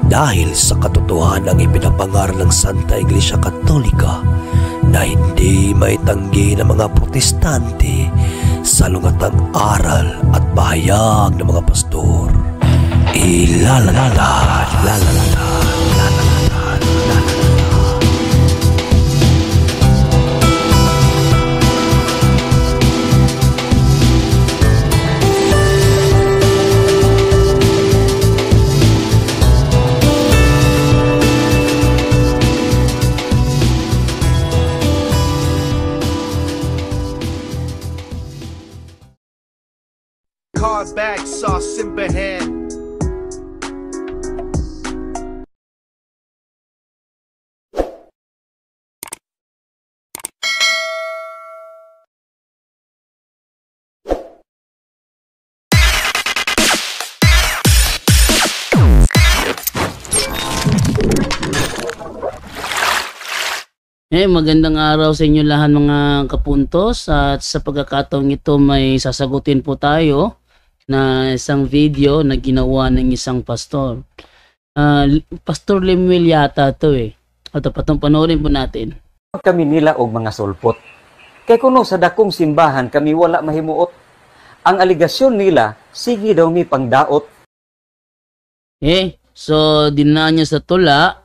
dahil sa katotohanang ipinapangaral ng Santa Iglesia Katolika na hindi maitanggi ng mga protestante sa lungatang aral at pahayag ng mga pastor. Bag sauce in hand. Magandang araw sa inyo lahat mga kapuntos, at sa pagkakataong ito may sasagutin po tayo na isang video na ginawa ng isang pastor. Pastor Lemuel yata ito At patong panoorin po natin. Kami nila og mga sulpot. Kay kuno sa dakong simbahan kami wala mahimuot. Ang aligasyon nila, sige daw mi pangdaot. So dinaan niya sa tula.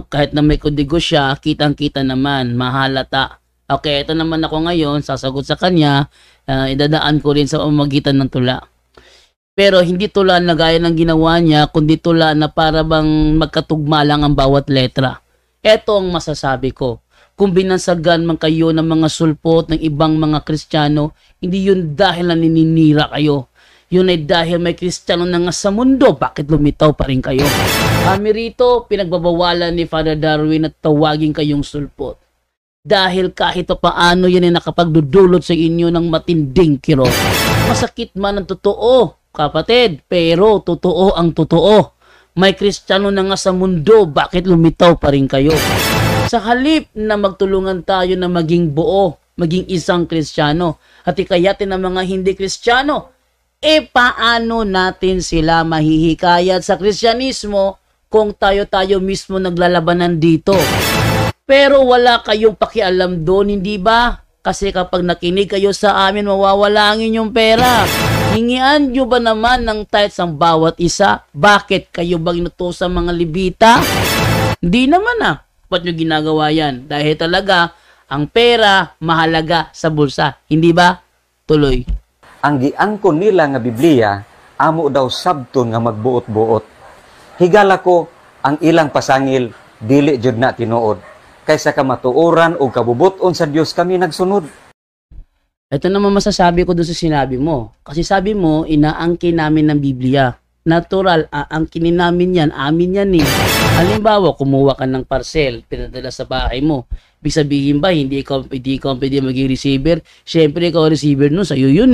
Kahit na may kodigo siya, kitang-kita naman, mahalata. Okay, ito naman ako ngayon, sasagot sa kanya, idadaan ko rin sa pamamagitan ng tula. Pero hindi tula na gaya ng ginawa niya, kundi tula na para bang magkatugma lang ang bawat letra. Ito ang masasabi ko. Kung binansagan man kayo ng mga sulpot ng ibang mga Kristiyano, hindi yun dahil naninira kayo. Yun ay dahil may Kristiyano na nga sa mundo, bakit lumitaw pa rin kayo? Kami rito, pinagbabawalan ni Father Darwin at tawagin kayong sulpot. Dahil kahit paano yan ay nakapagdudulot sa inyo ng matinding kirot. Masakit man ang totoo, kapatid, pero totoo ang totoo. May Kristiyano na nga sa mundo, bakit lumitaw pa rin kayo? Sa halip na magtulungan tayo na maging buo, maging isang Kristiyano, at ikayatin ng mga hindi Kristiyano, paano natin sila mahihikayat sa Kristyanismo kung tayo-tayo mismo naglalabanan dito? Pero wala kayong pakialam doon, hindi ba? Kasi kapag nakinig kayo sa amin, mawawala ang inyong pera. Hingian nyo ba naman ng tithes ang bawat isa? Bakit kayo bang inutusan mga libita? Hindi naman Ba't nyo ginagawa yan? Dahil talaga, ang pera mahalaga sa bulsa. Hindi ba? Tuloy. Ang giangkon nila nga Biblia, amo daw sabton nga magbuot-buot. Higala ko, ang ilang pasangil, dili jud na tinuod. Kaysa kamatuoran o kabubuton sa Dios kami nagsunod. Ito naman masasabi ko doon sa sinabi mo. Kasi sabi mo, inaangkin namin ng Biblia. Natural, aangkinin namin yan, amin yan Halimbawa, kumuha ka ng parcel, pinadala sa bahay mo. Ibig sabihin ba, hindi ikaw pwede maging receiver? Siyempre, ikaw receiver nun, sa'yo yun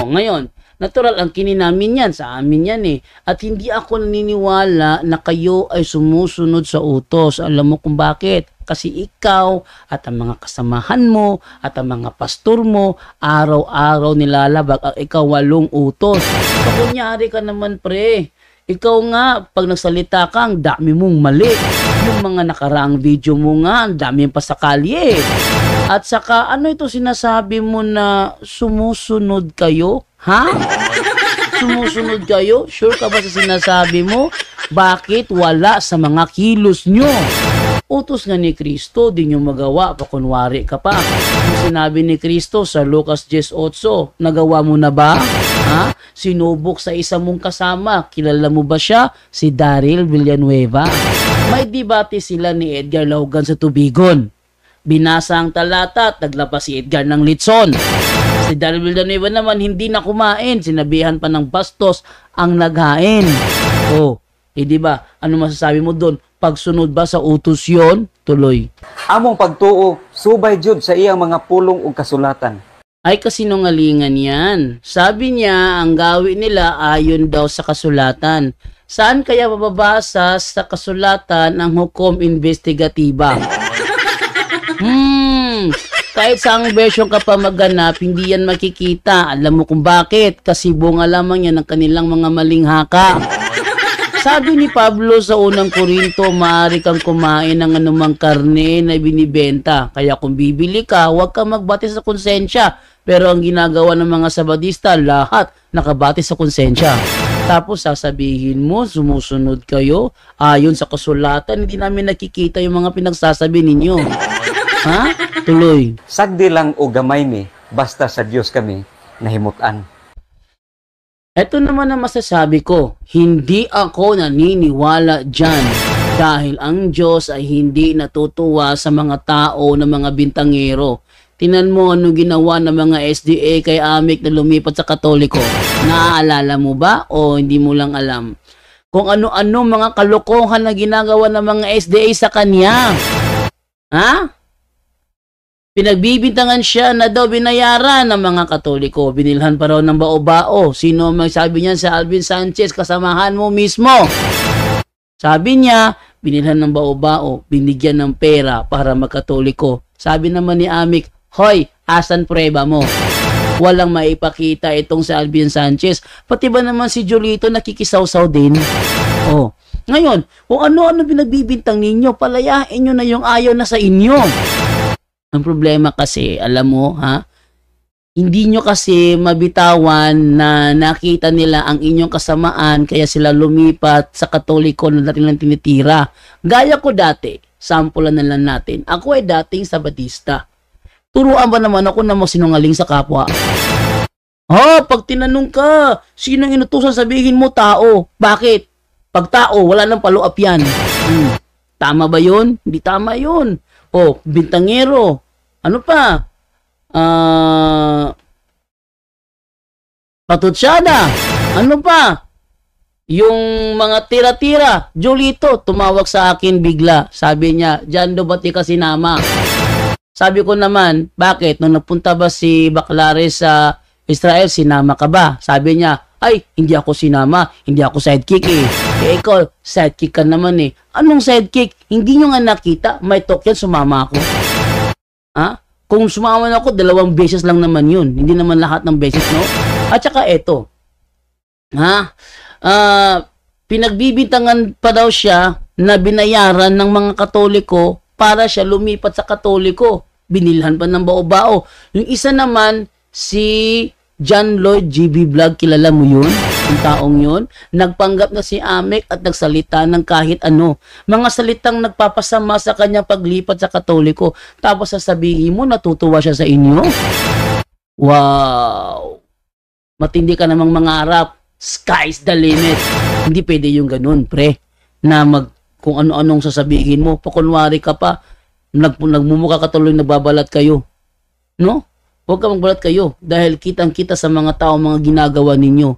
ngayon, natural, angkinin namin yan, sa amin yan At hindi ako naniniwala na kayo ay sumusunod sa utos. Alam mo kung bakit? Kasi ikaw at ang mga kasamahan mo at ang mga pastor mo, araw-araw nilalabag ang ikaw 8 utos. So, kunyari ka naman pre, ikaw nga, pag nagsalita ka, ang dami mong mali. Yung mga nakaraang video mo nga, ang dami pa sa kalye. At saka, ano ito sinasabi mo na sumusunod kayo? Sumusunod kayo? Sure ka ba sa sinasabi mo? Bakit wala sa mga kilos nyo? Utos nga ni Kristo, di nyo magawa, pakunwari ka pa. Yung sinabi ni Kristo sa Lucas 10:8, nagawa mo na ba? Sinubok sa isa mong kasama, kilala mo ba siya? Si Daryl Villanueva. May debate sila ni Edgar Laugan sa Tubigon. Binasa ang talata at naglabas si Edgar ng litson. Si Daryl Villanueva naman hindi na kumain, sinabihan pa ng bastos ang naghain. Di ba? Ano masasabi mo doon? Pagsunod ba sa utos yon? Tuloy. Among pagtuo, subay jud sa iyang mga pulong ug kasulatan. Ay kasinungalingan yan. Sabi niya, ang gawin nila ayon daw sa kasulatan. Saan kaya mababasa sa kasulatan ang hukom investigatiba? Kahit sa ang version ka pa maganap, hindi yan makikita. Alam mo kung bakit? Kasi bunga lamang yan ng kanilang mga maling haka. Sabi ni Pablo sa unang Korinto, maaari kang kumain ng anumang karne na binibenta. Kaya kung bibili ka, huwag kang magbati sa konsensya. Pero ang ginagawa ng mga Sabadista, lahat nakabati sa konsensya. Tapos sasabihin mo, sumusunod kayo. Ayon sa kasulatan, hindi namin nakikita yung mga pinagsasabi ninyo. Ha? Tuloy. Sagdi lang o gamay mi, basta sa Dios kami nahimutan. Ito naman ang masasabi ko, hindi ako naniniwala dyan dahil ang Diyos ay hindi natutuwa sa mga tao na mga bintangero. Tinan mo ano ginawa ng mga SDA kay Amik na lumipat sa Katoliko. Naaalala mo ba o hindi mo lang alam? Kung ano-ano mga kalokohan na ginagawa ng mga SDA sa kanya. Ha? Pinagbibintangan siya na daw binayaran ng mga Katoliko. Binilhan pa raw ng bao-bao. Sino may sabi niyan sa Alvin Sanchez, kasamahan mo mismo. Sabi niya, binilhan ng bao-bao, binigyan ng pera para magkatoliko. Sabi naman ni Amik, hoy, asan prueba mo? Walang maipakita itong si Alvin Sanchez. Pati ba naman si Jolito nakikisaw-saw din? Oh. Ngayon, kung ano-ano binagbibintang ninyo, palayain nyo na yung ayaw na sa inyo. Ang problema kasi, alam mo, ha? Hindi nyo kasi mabitawan na nakita nila ang inyong kasamaan kaya sila lumipat sa Katoliko na dati lang tinitira. Gaya ko dati, sampulan na lang natin. Ako ay dating Sabadista. Turuan ba naman ako na masinungaling sa kapwa? Pag tinanong ka, sinong inutusan sabihin mo tao? Bakit? Pag tao, wala nang paluap yan. Tama ba yun? Hindi tama yun. Bintangero. Ano pa? Patutsada. Ano pa? Yung mga tira-tira. Jolito, tumawag sa akin bigla. Sabi niya, Jando, ba't di ka sinama? Sabi ko naman, bakit? Nung napunta ba si Baclares sa Israel, sinama ka ba? Sabi niya, ay, hindi ako sinama. Hindi ako sidekick eh. Eh, ikaw, sidekick ka naman eh. Anong sidekick? Hindi nyo nga nakita. May talk yan, sumama ako. Ha? Kung sumama na ako, 2 beses lang naman yun. Hindi naman lahat ng beses, no? At saka eto. Pinagbibintangan pa daw siya na binayaran ng mga Katoliko para siya lumipat sa Katoliko. Binilhan pa ng bao-bao. Yung isa naman, si John Lloyd GB Vlog, kilala mo yun? Yung taong yun? Nagpanggap na si Amik at nagsalita ng kahit ano. Mga salitang nagpapasama sa kanyang paglipat sa Katoliko. Tapos sasabihin mo, natutuwa siya sa inyo? Wow! Matindi ka namang mangarap. Sky's the limit. Hindi pwede yung ganun, pre. Na kung ano-anong sasabihin mo. Pakunwari ka pa. Nagmumukha ka tuloy nagbabalat kayo. No? Huwag ka magbalat kayo dahil kitang-kita sa mga tao mga ginagawa ninyo.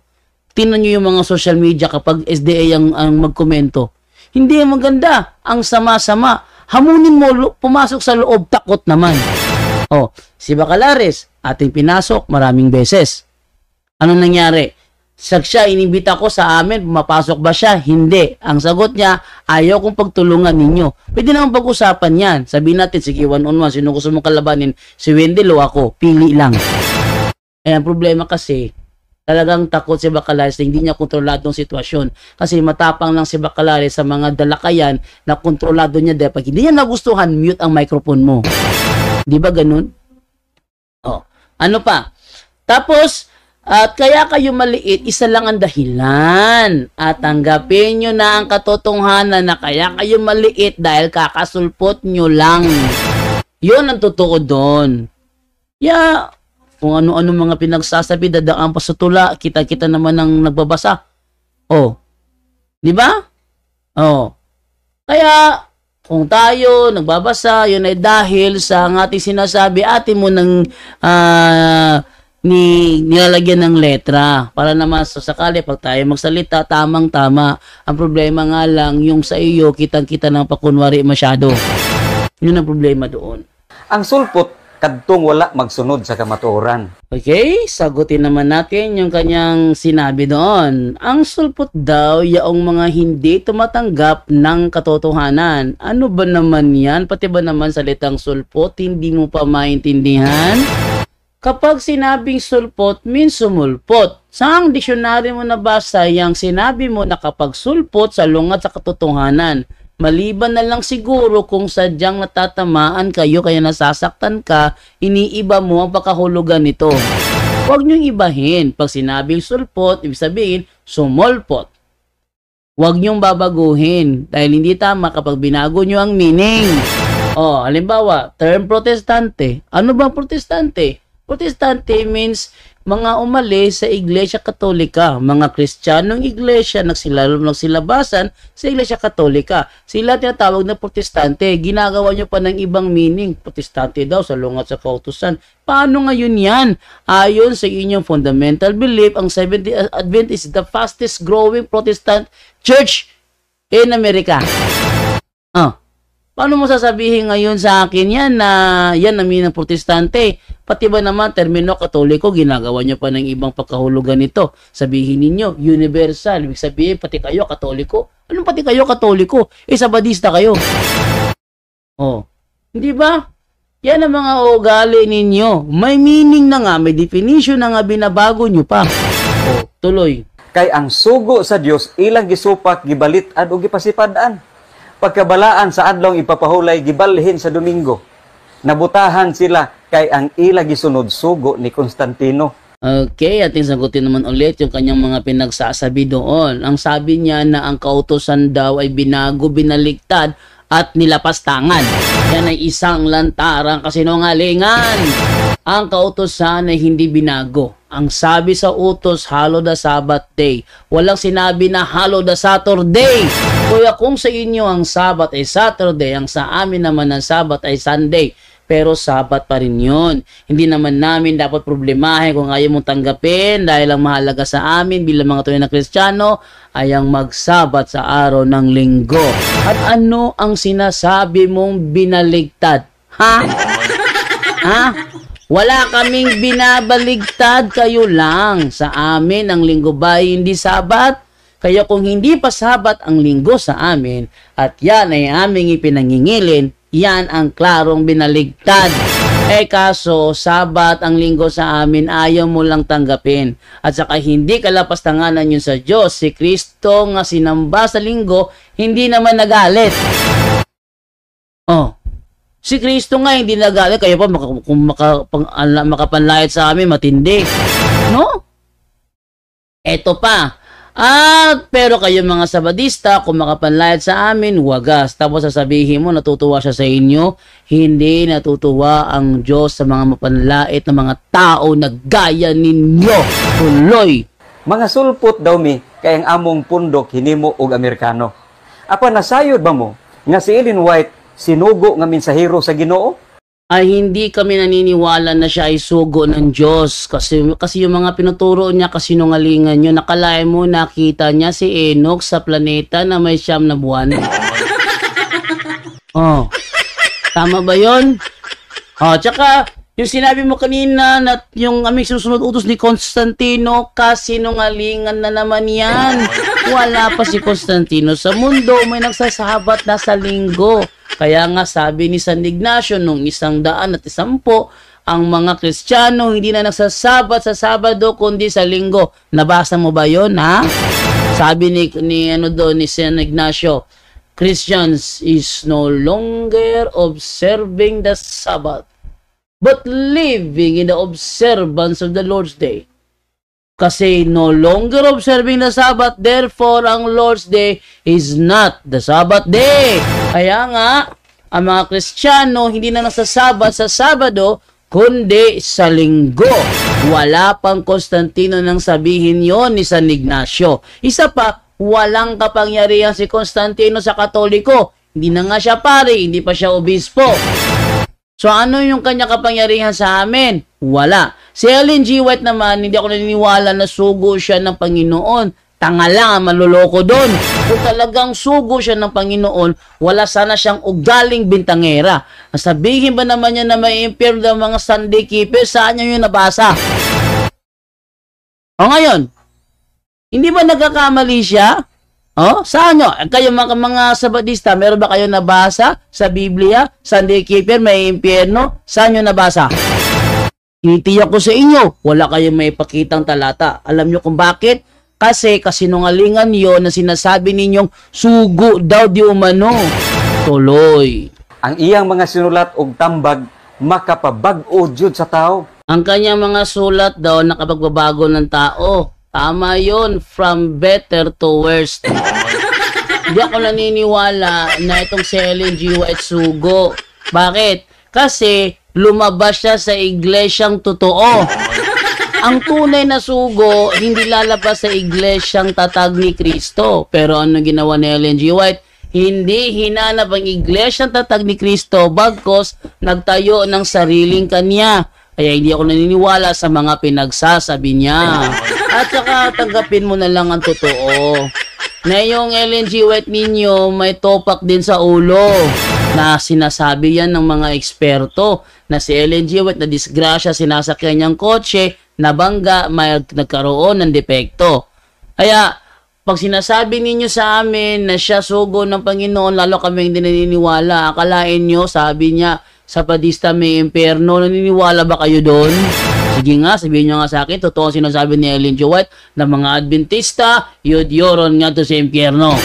Tingnan nyo yung mga social media kapag SDA ang magkomento. Hindi maganda. Ang sama-sama. Hamunin mo, pumasok sa loob, takot naman. Si Baclares, ating pinasok maraming beses. Anong nangyari? Siya, inibita ko sa amin, pumapasok ba siya? Hindi. Ang sagot niya, ayaw kong pagtulungan ninyo. Pwede naman pag-usapan yan. Sabihin natin, sige, 1-on-1, sino gusto mong kalabanin? Si Wendell o ako? Pili lang. Ang problema kasi, talagang takot si Baclares na hindi niya kontrolado ang sitwasyon. Kasi matapang lang si Baclares sa mga dalakayan na kontrolado niya. Dahil pag hindi niya nagustuhan, mute ang microphone mo. Di ba ganun? Ano pa? Tapos, at kaya kayo maliit, isa lang ang dahilan. At tanggapin nyo na ang katotohanan na kaya kayo maliit dahil kakasulpot nyo lang. Yun ang totoo doon. Kung ano-ano mga pinagsasabi, dadaan pa sa tula, kita-kita naman ang nagbabasa. Di ba? Kaya, kung tayo nagbabasa, yun ay dahil sa ating sinasabi, atin mo ng nilalagyan ng letra para naman sa sakali pag tayo magsalita tamang-tama. Ang problema nga lang yung sa iyo kitang-kita ng pakunwari masyado. Yun ang problema doon. Ang sulpot kadtong wala magsunod sa kamatuoran. Okay, sagutin naman natin yung kanyang sinabi doon. Ang sulpot daw yaong mga hindi tumatanggap ng katotohanan. Ano ba naman yan? Pati ba naman salitang sulpot hindi mo pa maintindihan? Kapag sinabing sulpot, means sumulpot. Saang diksyonary mo nabasa yung sinabi mo na kapag sulpot sa lungat sa katotohanan? Maliban na lang siguro kung sadyang natatamaan kayo kaya nasasaktan ka, iniiba mo ang pakahulugan nito. Huwag niyong ibahin. Pag sinabing sulpot, ibig sabihin sumulpot. Huwag niyong babaguhin dahil hindi tama kapag binago niyo ang meaning. Halimbawa, term protestante. Ano bang protestante? Protestante means mga umalis sa Iglesia Katolika, mga Kristiyanong iglesia nagsilabasan sa Iglesia Katolika. Sila tinatawag na protestante. Ginagawa nyo pa ng ibang meaning. Protestante daw sa lungat sa kautusan. Paano ngayon yan? Ayon sa inyong fundamental belief, ang Seventh-day Adventist is the fastest growing Protestant church in America. Paano mo sasabihin ngayon sa akin yan na yan namin ng protestante? Pati ba naman termino katoliko, ginagawa nyo pa ng ibang pagkahulugan nito? Sabihin ninyo, universal. Ibig sabihin, pati kayo katoliko? Anong pati kayo katoliko? Sabadista kayo. Hindi ba? Yan ang mga ugali ninyo. May meaning na nga, may definition na nga, binabago nyo pa. Tuloy. Kay ang sugo sa Dios ilang gisupak, gibalit-an o gipasipadaan. Pagkabalaan sa adlong ipapahulay, gibalhin sa Domingo. Nabutahan sila kay ang ila gisunod sugo ni Constantino. Okay, ating sagutin naman ulit yung kanyang mga pinagsasabi doon. Ang sabi niya na ang kautusan daw ay binago, binaligtad at nilapastangan. Yan ay isang lantarang kasinungalingan. Ang kautusan ay hindi binago. Ang sabi sa utos, halo the Sabbath day. Walang sinabi na halo the Saturday. Kaya kung sa inyo ang Sabbath ay Saturday, ang sa amin naman ang Sabbath ay Sunday. Pero Sabbath pa rin yun. Hindi naman namin dapat problemahin kung ayaw mong tanggapin dahil ang mahalaga sa amin bilang mga tunay na Kristiyano ay ang magsabat sa araw ng linggo. At ano ang sinasabi mong binaligtad? Wala kaming binabaligtad, kayo lang. Sa amin, ang linggo ba hindi Sabat? Kaya kung hindi pa Sabat ang linggo sa amin, at yan ay aming ipinangingilin, yan ang klarong binaligtad. Kaso, Sabat ang linggo sa amin, ayaw mo lang tanggapin. At saka hindi kalapastanganan yun sa Diyos. Si Kristo nga sinamba sa linggo, hindi naman nagalit. Si Kristo nga hindi nagalit, kayo pa kung makapanlayat sa amin, matindi. No? Eto pa. Pero kayo mga Sabadista, kung makapanlayat sa amin, wagas. Tapos sasabihin mo, natutuwa siya sa inyo. Hindi natutuwa ang Diyos sa mga mapanlait na mga tao na gaya ninyo. Tuloy. Mga sulpot daw mi, kay ang among pundok hinimo og Amerikano. Apa nasayod ba mo nga si Ellen White sinugo nga mensahero sa Ginoo? Ay hindi kami naniniwala na siya ay sugo ng Diyos. Kasi yung mga pinuturo niya kasinungalingan nyo. Nakalain mo nakita niya si Enoch sa planeta na may 9 na buwan. Tama ba yun? Tsaka yung sinabi mo kanina na yung aming susunod utos ni Constantino, kasinungalingan na naman yan. Wala pa si Constantino sa mundo. May nagsasabat na sa linggo. Kaya nga sabi ni San Ignacio nung 110, ang mga Kristiyano hindi na nagsasabat sa Sabado kundi sa linggo. Nabasa mo ba yon, ha? Sabi ni San Ignacio, Christians is no longer observing the Sabbath, but living in the observance of the Lord's Day. Kasi no longer observing the Sabbath, therefore ang Lord's Day is not the Sabbath day. Kaya nga, ang mga Kristiyano hindi na nasasabat sa Sabado, kundi sa linggo. Wala pang Constantino nang sabihin yon ni San Ignacio. Isa pa, walang kapangyarihan si Constantino sa Katoliko. Hindi na nga siya pare, hindi pa siya obispo. So ano yung kanya kapangyarihan sa amin? Wala. Si Ellen G. White naman, hindi ako naniniwala na sugo siya ng Panginoon. Tanga lang, maluloko doon. Kung talagang sugo siya ng Panginoon, wala sana siyang ugaling bintangera. Sabihin ba naman niya na may impyerno ng mga Sunday keepers? Saan niya yung nabasa? Ngayon, hindi ba nagkakamali siya? Saan nyo? Kayo mga Sabadista, meron ba kayo nabasa sa Biblia? Sunday keeper, may impyerno? Saan nyo nabasa? Tinitiyak ko sa inyo, wala kayong may pakitang talata. Alam nyo kung bakit? Kasi kasinungalingan yon na sinasabi ninyong sugo daw di umano. Tuloy. Ang iyang mga sinulat og tambag makapabag-o jud sa tao. Ang kanyang mga sulat daw nakapagbabago ng tao. Tama yon, from better to worse. Hindi ako naniniwala na itong si Ellen G. White sugo. Bakit? Kasi lumabas siya sa iglesyang totoo. Ang tunay na sugo, hindi lalabas sa iglesyang tatag ni Kristo. Pero ano ginawa ni Ellen G. White? Hindi hinanap ang iglesyang tatag ni Kristo, bagkos nagtayo ng sariling kanya. Kaya hindi ako naniniwala sa mga pinagsasabi niya. At saka tanggapin mo na lang ang totoo. Na yung Ellen G. White ninyo may topak din sa ulo na sinasabi yan ng mga eksperto na si Ellen G. White na disgrasya, sinasakyan niyang kotse, nabangga, may nagkaroon ng depekto. Kaya pag sinasabi ninyo sa amin na siya sugo ng Panginoon, lalo kami hindi naniniwala. Akalain nyo, sabi niya, sa padista may impyerno, naniniwala ba kayo doon? Sige nga, sabihin nyo nga sa akin, totoo sinasabi ni Ellen G. White na mga Adventista, yoron nga to sa impyerno.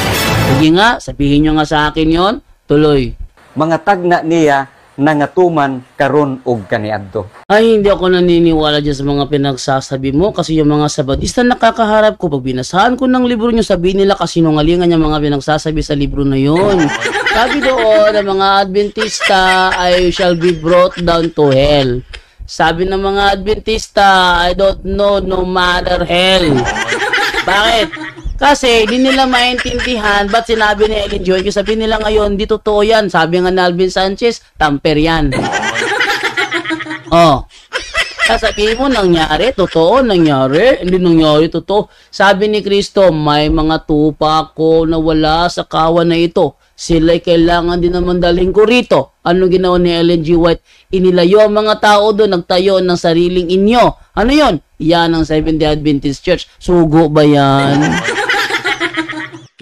Sige nga, sabihin nyo nga sa akin yon. Tuloy. Mga tagna niya nangatuman karon og kaniadto. Ay, hindi ako naniniwala dyan sa mga pinagsasabi mo kasi yung mga Sabadista nakakaharap ko. Pag binasahan ko ng libro nyo, sabihin nila kasinungalingan yung mga pinagsasabi sa libro na yun. Sabi doon, ang mga Adventista I shall be brought down to hell. Sabi ng mga Adventista, I don't know no matter hell. Bakit? Kasi di nila maintindihan ba't sinabi ni Ellen G. White. Kasi sabi nila ngayon, di totoo yan. Sabi nga ni Alvin Sanchez, tamper yan. Oh. Sasabihin mo, nangyari, totoo, nangyari, hindi nangyari, totoo. Sabi ni Kristo, may mga tupa ko na wala sa kawan na ito. Sila'y kailangan din naman dalhin ko rito. Ano ginawa ni Ellen G. White? Inilayo ang mga tao doon, nagtayo ng sariling inyo. Ano yon? Yan ang Seventh-day Adventist Church. Sugo ba yan?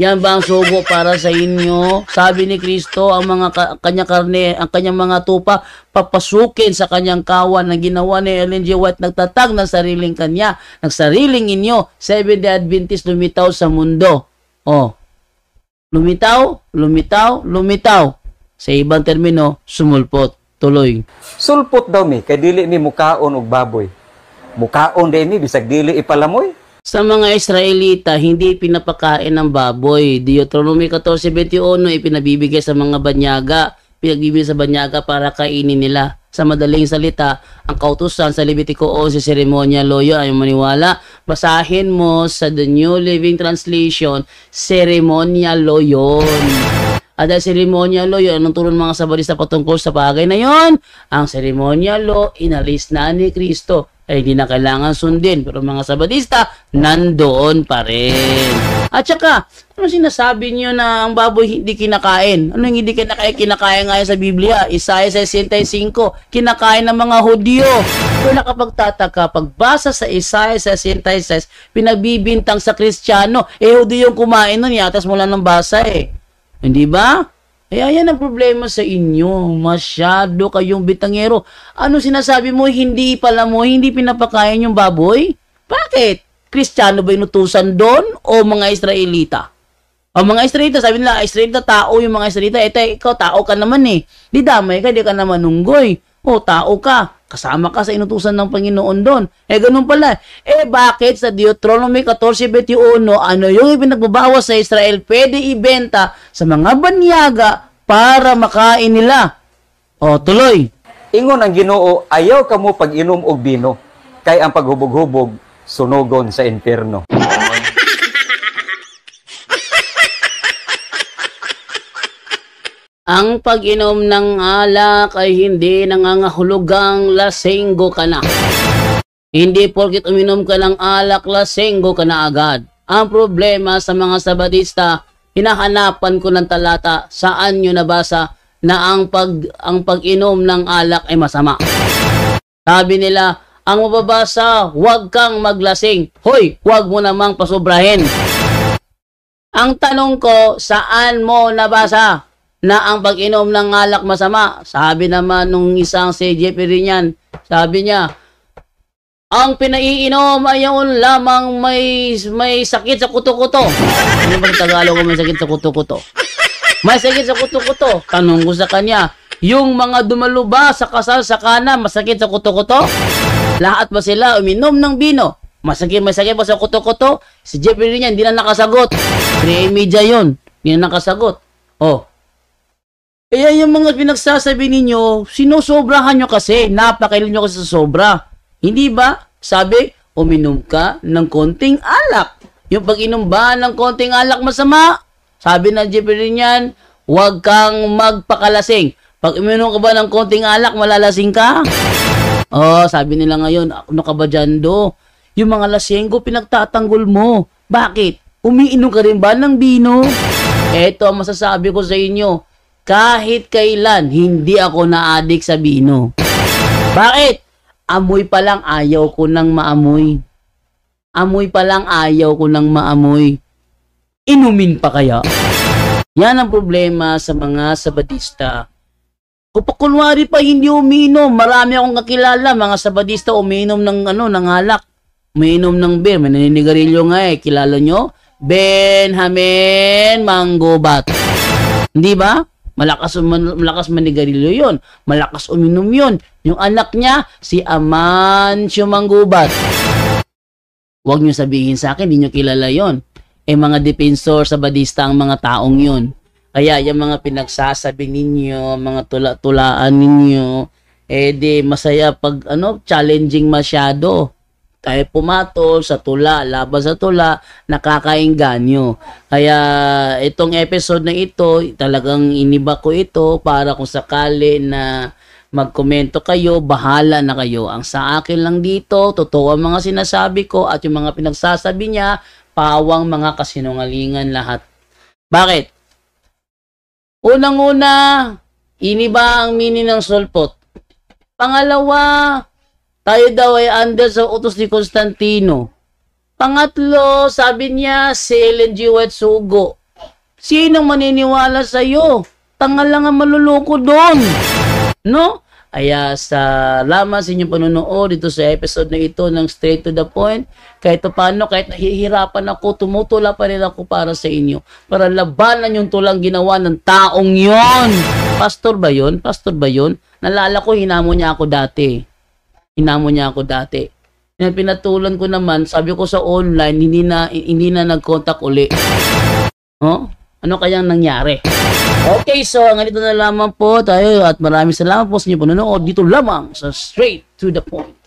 Yan ba ang sugo para sa inyo? Sabi ni Kristo, ang mga kanyang karne, ang kanyang mga tupa, papasukin sa kanyang kawan na ginawa ni Ellen G. White, nagtatag ng sariling kanya, ng sariling inyo. Seventh-day Adventist lumitaw sa mundo. Oh. Lumitaw, lumitaw, lumitaw. Sa ibang termino, sumulpot. Tuloy. Sulpot daw mi, kay dili mi mukaon og baboy. Mukaon din mi, bisag dili ipalamoy. Sa mga Israelita, hindi pinapakain ng baboy. Deuteronomy 14:21, ipinabibigay sa mga banyaga. Pinagbibigay sa banyaga para kainin nila. Sa madaling salita, ang kautusan sa Levitico 11, seremonya loyo, ay maniwala. Basahin mo sa The New Living Translation, seremonya loyon. At dahil seremonya loyo, anong turo ng mga Sabadista patungkol sa bagay na yon? Ang seremonya lo, inalis na ni Kristo. Ay hindi na kailangan sundin. Pero mga Sabadista, nandoon pa rin. At saka, ano sinasabi niyo na ang baboy hindi kinakain? Ano yung hindi kinakain nga sa Biblia? Isaiah 65, kinakain ng mga Hudyo. Pero nakapagtataka, pagbasa sa Isaiah 66, pinagbibintang sa Kristiyano. Hudyo yung kumain nun, yatas mo lang ng basa eh. Hindi ba? Kaya yan ang problema sa inyo. Masyado kayong bitangero. Ano sinasabi mo, hindi pala mo, hindi pinapakain yung baboy? Bakit? Kristiyano ba inutusan doon o mga Israelita? O mga Israelita, sabi nila, Israelita tao yung mga Israelita. Ikaw tao ka naman eh. Di damay ka, di ka naman unggoy. O tao ka. Kasama ka sa inutusan ng Panginoon doon. Ganun pala. Bakit sa Deuteronomy 14:21, ano yung ipinagbabawas sa Israel, pwede ibenta sa mga banyaga para makain nila? O, tuloy. Ingon ang Ginoo, ayaw kamo pag-inom og bino, kay ang paghubog-hubog sunogon sa impyerno. Ang pag-inom ng alak ay hindi nangangahulugang lasenggo ka na. Hindi porket uminom ka ng alak, lasenggo ka na agad. Ang problema sa mga Sabadista, hinahanapan ko ng talata saan nyo nabasa na ang pag-inom ng alak ay masama. Sabi nila, ang mababasa, huwag kang maglasing. Hoy, huwag mo namang pasobrahin. Ang tanong ko, saan mo nabasa na ang pag-inom ng alak masama? Sabi naman nung isang si Jeffrey niyan, sabi niya, Ang pinaiinom ay yung lamang may sakit sa kuto-kuto. Ano ba sa Tagalog kung may sakit sa kuto-kuto? May sakit sa kuto-kuto. Tanong ko sa kanya, yung mga dumaluba sa kasal sa kana, masakit sa kuto-kuto? Lahat ba sila uminom ng bino? May sakit ba sa kuto-kuto? Si Jeffrey niya, hindi na nakasagot. 3:30 yun. Hindi na nakasagot. Oh. Kaya yung mga pinagsasabi ninyo, sinusobrahan nyo kasi. Napakailan nyo kasi sa sobra. Hindi ba? Sabi, uminom ka ng konting alak. Yung pag-inom ba ng konting alak masama? Sabi ng Jeffrey niyan, huwag kang magpakalasing. Pag uminom ka ba ng konting alak, malalasing ka? Oh, sabi nila ngayon, ano ka ba dyan do? Yung mga lasenggo, pinagtatanggol mo. Bakit? Umiinom ka rin ba ng bino? Eto ang masasabi ko sa inyo. Kahit kailan, hindi ako na-addict sa bino. Bakit? Amoy pa lang ayaw ko nang maamoy. Amoy pa lang ayaw ko nang maamoy. Inumin pa kaya? Yan ang problema sa mga sabadista. Kung kunwari pa hindi uminom, marami akong kakilala, mga sabadista uminom ng ng alak. Uminom ng beer, may naninigarilyo nga kilala nyo? Benjamin Manggubat. Hindi ba? Malakas manigarilyo yon, malakas uminom yon. Yung anak niya, si Amancio Manggubat. Huwag niyo sabihin sa akin, hindi niyo kilala yon. Mga defensor sa badista ang mga taong yon. Kaya yung mga pinagsasabi ninyo, mga tula-tulaan ninyo, di masaya pag challenging masyado. Tayo pumatol sa tula, laban sa tula, nakakainganyo. Kaya itong episode na ito, talagang iniba ko ito para kung sakali na magkomento kayo, bahala na kayo. Ang sa akin lang dito, totoo ang mga sinasabi ko at yung mga pinagsasabi niya, pawang mga kasinungalingan lahat. Bakit? Unang-una, iniba ang meaning ng sulpot. Pangalawa, tayo daw ay under sa utos ni Constantino. Pangatlo, sabi niya, si Ellen G. White sugo. Sinong maniniwala sa'yo? Tanga lang ang maluloko doon. No? Kaya salamat sa inyong panonood dito sa episode na ito ng Straight to the Point. Kahit paano, kahit nahihirapan ako, tumutula pa rin ako para sa inyo. Para labanan yung tulang ginawa ng taong yon. Pastor ba yun? Pastor ba yun? Nalala ko, hinamo niya ako dati. Pinatulan ko naman, sabi ko sa online, hindi na nag-contact uli. Oh? Ano kayang nangyari? Okay, so ganito na lamang po tayo at maraming salamat po sa inyo panonood dito lamang sa Straight to the Point.